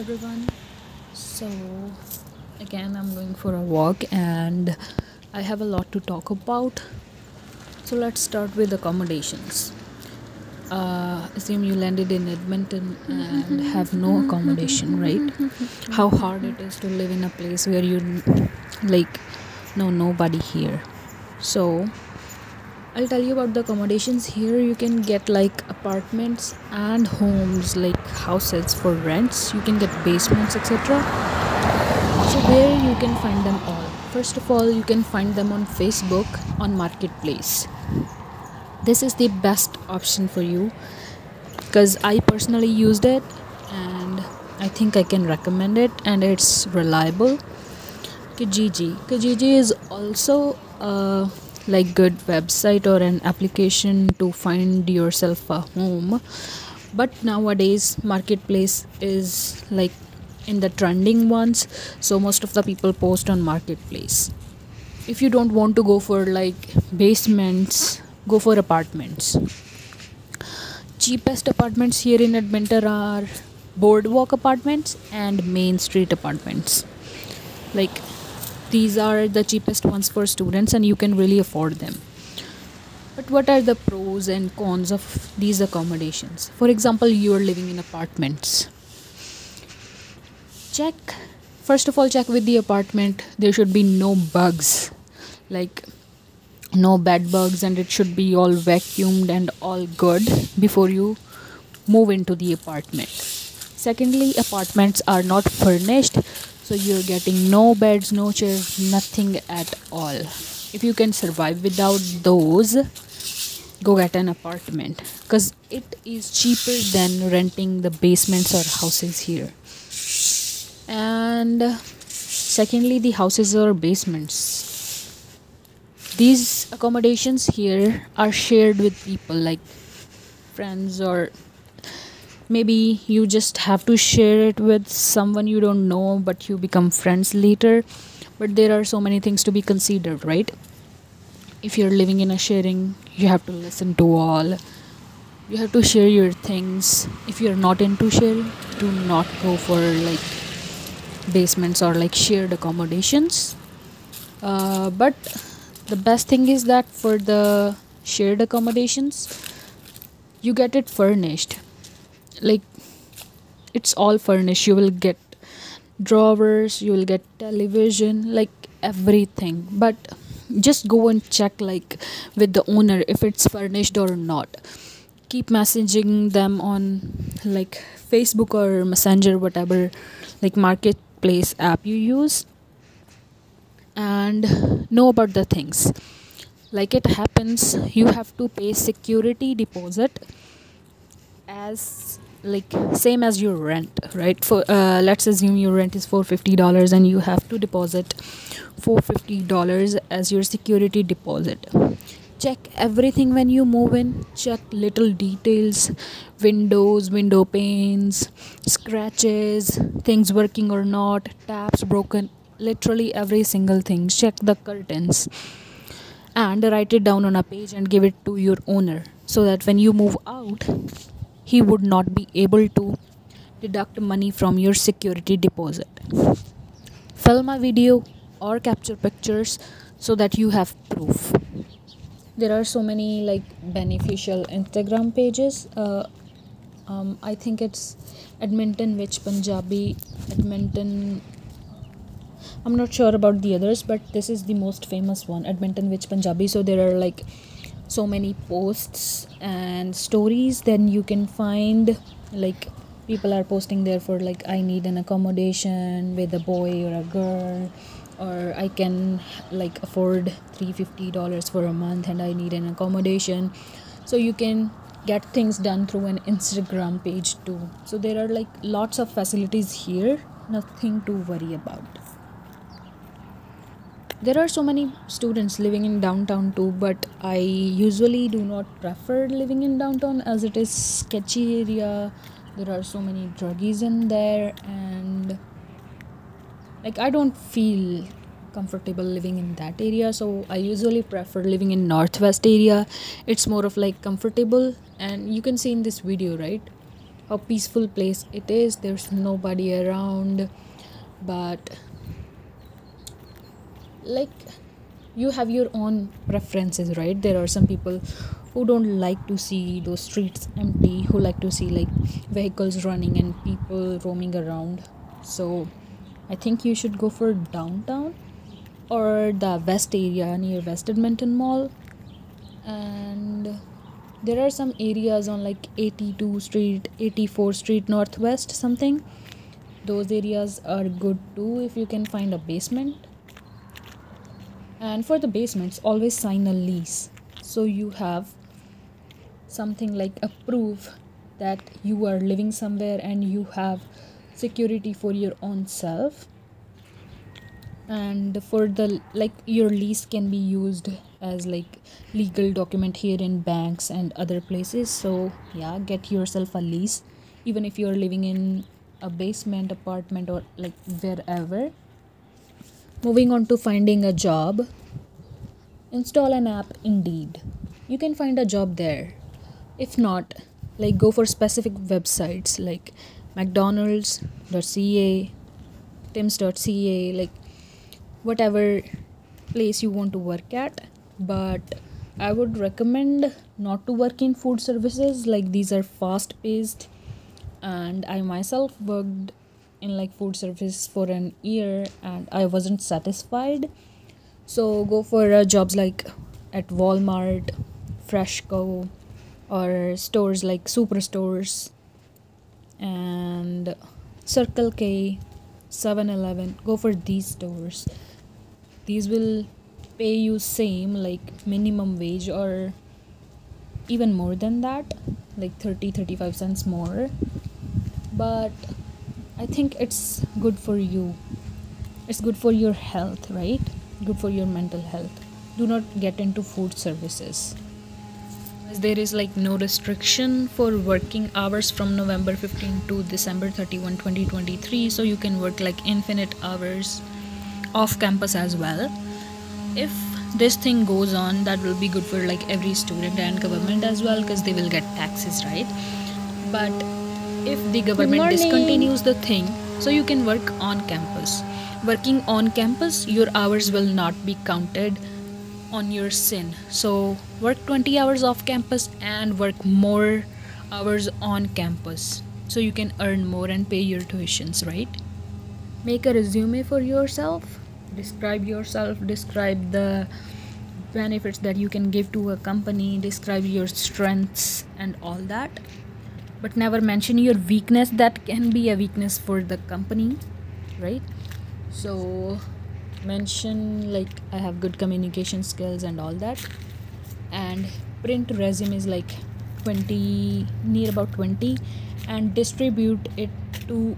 everyone. So again, I'm going for a walk and I have a lot to talk about. So let's start with accommodations. Assume you landed in Edmonton and have no accommodation, right? How hard it is to live in a place where you like know nobody here. So I'll tell you about the accommodations here. You can get like apartments and homes, like houses for rents. You can get basements, etc. So where you can find them all? First of all, you can find them on Facebook on Marketplace. This is the best option for you because I personally used it and I think I can recommend it, and it's reliable. Kijiji is also a like good website or an application to find yourself a home, but nowadays Marketplace is like in the trending ones, so most of the people post on Marketplace. If you don't want to go for like basements, go for apartments. Cheapest apartments here in Edmonton are boardwalk apartments and main street apartments. Like these are the cheapest ones for students and you can really afford them. But what are the pros and cons of these accommodations? For example, you are living in apartments. First of all, check with the apartment. There should be no bugs, like no bed bugs, and it should be all vacuumed and all good before you move into the apartment. Secondly, apartments are not furnished, so you're getting no beds, no chairs, nothing at all. If you can survive without those, go get an apartment because it is cheaper than renting the basements or houses here. And secondly, the houses or basements. These accommodations here are shared with people like friends, or maybe you just have to share it with someone you don't know but you become friends later. But there are so many things to be considered, right? If you're living in a sharing, you have to listen to all. You have to share your things. If you're not into sharing, do not go for like basements or like shared accommodations. But the best thing is that for the shared accommodations, you get it furnished. Like it's all furnished. You will get drawers, you will get television, like everything. But just go and check like with the owner if it's furnished or not. Keep messaging them on like Facebook or Messenger, whatever like Marketplace app you use, and know about the things. Like it happens, you have to pay security deposit as like same as your rent, right? For let's assume your rent is $450 and you have to deposit $450 as your security deposit. Check everything when you move in. Check little details: windows, window panes, scratches, things working or not, taps broken, literally every single thing. Check the curtains and write it down on a page and give it to your owner, so that when you move out, he would not be able to deduct money from your security deposit. Film a video or capture pictures so that you have proof. There are so many like beneficial Instagram pages. I think it's Edmonton which Punjabi, Edmonton. I'm not sure about the others, but this is the most famous one, Edmonton which Punjabi. So there are like so many posts and stories. Then you can find like people are posting there for like, I need an accommodation with a boy or a girl, or I can like afford $350 for a month and I need an accommodation. So you can get things done through an Instagram page too. So there are like lots of facilities here, nothing to worry about. There are so many students living in downtown too, but I usually do not prefer living in downtown as it is sketchy area. There are so many druggies in there, and like I don't feel comfortable living in that area. So I usually prefer living in northwest area. It's more of like comfortable, and you can see in this video, right? how peaceful place it is. There's nobody around, but like you have your own preferences, right? There are some people who don't like to see those streets empty, who like to see like vehicles running and people roaming around. So I think you should go for downtown or the west area near West Edmonton Mall. And there are some areas on like 82 Street, 84 Street Northwest, something. Those areas are good too if you can find a basement. And for the basements, always sign a lease, so you have something like a proof that you are living somewhere and you have security for your own self. And for the like your lease can be used as like legal document here in banks and other places. So yeah, get yourself a lease even if you're living in a basement apartment or like wherever. Moving on to finding a job, install an app Indeed. You can find a job there. If not, like go for specific websites like mcdonalds.ca, tims.ca, like whatever place you want to work at. But I would recommend not to work in food services, like these are fast paced, and I myself worked in like food service for an year and I wasn't satisfied. So go for jobs like at Walmart, Freshco, or stores like superstores and Circle K, 7-Eleven. Go for these stores. These will pay you same like minimum wage or even more than that, like 30-35 cents more. But I think it's good for you. It's good for your health, right? Good for your mental health. Do not get into food services. There is like no restriction for working hours from November 15 to December 31, 2023. So you can work like infinite hours off campus as well. If this thing goes on, that will be good for like every student and government as well, because they will get taxes, right? But if the government discontinues the thing, so you can work on campus. Working on campus, your hours will not be counted on your sin. So work 20 hours off campus and work more hours on campus, so you can earn more and pay your tuitions, right? Make a resume for yourself, describe yourself, describe the benefits that you can give to a company, describe your strengths and all that. But never mention your weakness. That can be a weakness for the company, right? So mention like I have good communication skills and all that. And print resumes like 20, near about 20, and distribute it to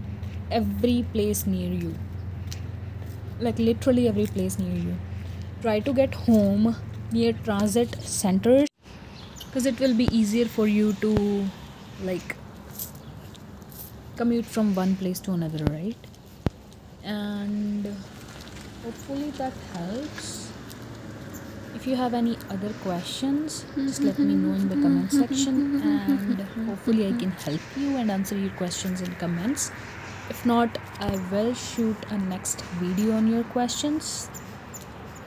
every place near you, like literally every place near you. Try to get home near transit centers, because it will be easier for you to like commute from one place to another, right? And hopefully that helps. If you have any other questions, just let me know in the comment section, and hopefully I can help you and answer your questions in comments. If not, I will shoot a next video on your questions.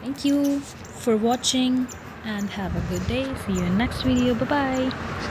Thank you for watching and have a good day. See you in next video. Bye bye.